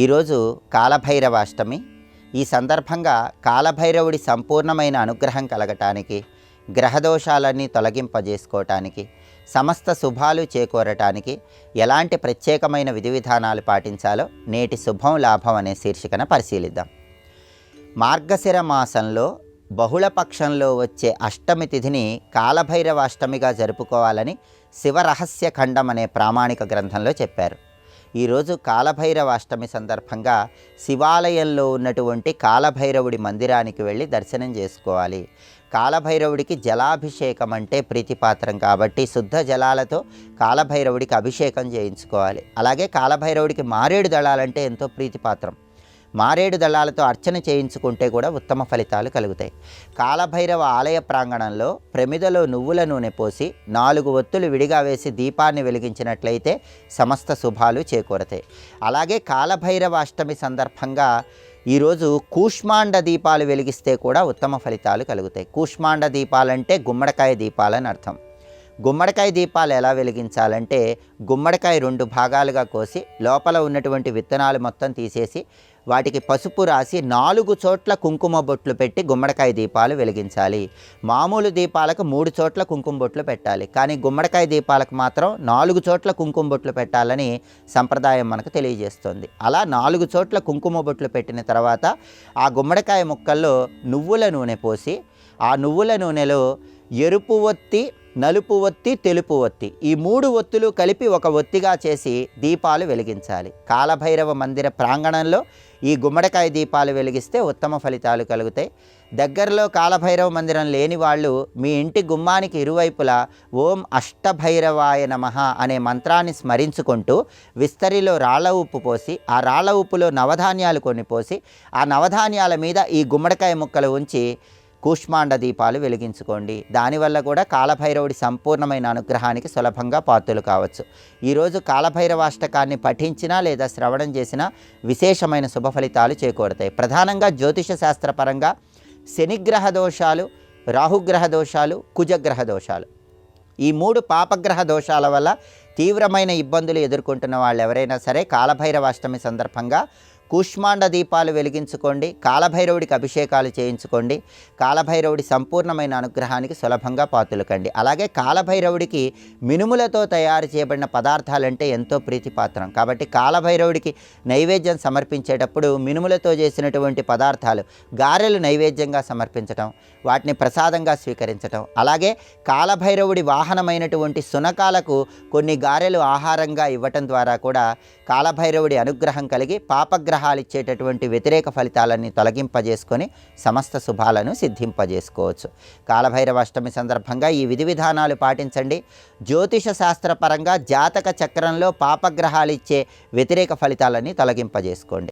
ఈరోజు కాలభైరవాష్టమి. ఈ సందర్భంగా కాలభైరవుడి సంపూర్ణమైన అనుగ్రహం కలగటానికి, గ్రహదోషాలన్నీ తొలగింపజేసుకోవటానికి, సమస్త శుభాలు చేకూరటానికి ఎలాంటి ప్రత్యేకమైన విధి విధానాలు పాటించాలో నేటి శుభం లాభం అనే శీర్షికన పరిశీలిద్దాం. మార్గశిర మాసంలో బహుళపక్షంలో వచ్చే అష్టమి తిథిని కాలభైరవాష్టమిగా జరుపుకోవాలని శివరహస్య ఖండం అనే ప్రామాణిక గ్రంథంలో చెప్పారు. ఈరోజు కాలభైరవాష్టమి సందర్భంగా శివాలయంలో ఉన్నటువంటి కాలభైరవుడి మందిరానికి వెళ్ళి దర్శనం చేసుకోవాలి. కాలభైరవుడికి జలాభిషేకం అంటే ప్రీతిపాత్రం కాబట్టి శుద్ధ జలాలతో కాలభైరవుడికి అభిషేకం చేయించుకోవాలి. అలాగే కాలభైరవుడికి మారేడు దళాలంటే ఎంతో ప్రీతిపాత్రం. మారేడు దళాలతో అర్చన చేయించుకుంటే కూడా ఉత్తమ ఫలితాలు కలుగుతాయి. కాలభైరవ ఆలయ ప్రాంగణంలో ప్రమిదలో నువ్వుల నూనె పోసి 4 ఒత్తులు విడిగా వేసి దీపాన్ని వెలిగించినట్లయితే సమస్త శుభాలు చేకూరతాయి. అలాగే కాలభైరవ అష్టమి సందర్భంగా ఈరోజు కూష్మాండ దీపాలు వెలిగిస్తే కూడా ఉత్తమ ఫలితాలు కలుగుతాయి. కూష్మాండ దీపాలంటే గుమ్మడికాయ దీపాలని అర్థం. గుమ్మడికాయ దీపాలు ఎలా వెలిగించాలంటే గుమ్మడికాయ 2 భాగాలుగా కోసి లోపల ఉన్నటువంటి విత్తనాలు మొత్తం తీసేసి వాటికి పసుపు రాసి 4 చోట్ల కుంకుమ బొట్లు పెట్టి గుమ్మడికాయ దీపాలు వెలిగించాలి. మామూలు దీపాలకు 3 చోట్ల కుంకుమ బొట్లు పెట్టాలి, కానీ గుమ్మడికాయ దీపాలకు మాత్రం 4 చోట్ల కుంకుమ బొట్లు పెట్టాలని సంప్రదాయం మనకు తెలియజేస్తుంది. అలా 4 చోట్ల కుంకుమ బొట్లు పెట్టిన తర్వాత ఆ గుమ్మడికాయ ముక్కల్లో నువ్వుల నూనె పోసి ఆ నువ్వుల నూనెలో ఎరుపు ఒత్తి, నలుపు ఒత్తి, తెలుపు ఒత్తి ఈ 3 ఒత్తులు కలిపి ఒక ఒత్తిగా చేసి దీపాలు వెలిగించాలి. కాలభైరవ మందిర ప్రాంగణంలో ఈ గుమ్మడికాయ దీపాలు వెలిగిస్తే ఉత్తమ ఫలితాలు కలుగుతాయి. దగ్గరలో కాలభైరవ మందిరం లేని వాళ్ళు మీ ఇంటి గుమ్మానికి ఇరువైపులా ఓం అష్టభైరవాయ నమః అనే మంత్రాన్ని స్మరించుకుంటూ విస్తరిలో రాళ్ల ఉప్పు పోసి ఆ రాళ్ల ఉప్పులో నవధాన్యాలు కొన్ని పోసి ఆ నవధాన్యాల మీద ఈ గుమ్మడికాయ ముక్కలు ఉంచి కూష్మాండ దీపాలు వెలిగించుకోండి. దానివల్ల కూడా కాలభైరవుడి సంపూర్ణమైన అనుగ్రహానికి సులభంగా పాత్రలు కావచ్చు. ఈరోజు కాలభైరవాష్టకాన్ని పఠించినా లేదా శ్రవణం చేసినా విశేషమైన శుభ ఫలితాలు చేకూరుతాయి. ప్రధానంగా జ్యోతిష శాస్త్రపరంగా శనిగ్రహ దోషాలు, రాహుగ్రహ దోషాలు, కుజగ్రహ దోషాలు ఈ 3 పాపగ్రహ దోషాల వల్ల తీవ్రమైన ఇబ్బందులు ఎదుర్కొంటున్న వాళ్ళు ఎవరైనా సరే కాలభైరవాష్టమి సందర్భంగా కూష్మాండ దీపాలు వెలిగించుకోండి, కాలభైరవుడికి అభిషేకాలు చేయించుకోండి. కాలభైరవుడి సంపూర్ణమైన అనుగ్రహానికి సులభంగా పాత్రలుకండి. అలాగే కాలభైరవుడికి మినుములతో తయారు చేయబడిన పదార్థాలంటే ఎంతో ప్రీతిపాత్రం కాబట్టి కాలభైరవుడికి నైవేద్యం సమర్పించేటప్పుడు మినుములతో చేసినటువంటి పదార్థాలు గారెలు నైవేద్యంగా సమర్పించటం, వాటిని ప్రసాదంగా స్వీకరించటం, అలాగే కాలభైరవుడి వాహనమైనటువంటి శునకాలకు కొన్ని గారెలు ఆహారంగా ఇవ్వటం ద్వారా కూడా కాలభైరవుడి అనుగ్రహం కలిగి పాపగ్రహాలు ఇచ్చేటటువంటి వ్యతిరేక ఫలితాలన్నీ తొలగింపజేసుకొని సమస్త శుభాలను సిద్ధింపజేసుకోవచ్చు. కాలభైరవాష్టమి సందర్భంగా ఈ విధి విధానాలు పాటించండి. జ్యోతిష శాస్త్రపరంగా జాతక చక్రంలో పాపగ్రహాలు ఇచ్చే వ్యతిరేక ఫలితాలన్నీ తొలగింపజేసుకోండి.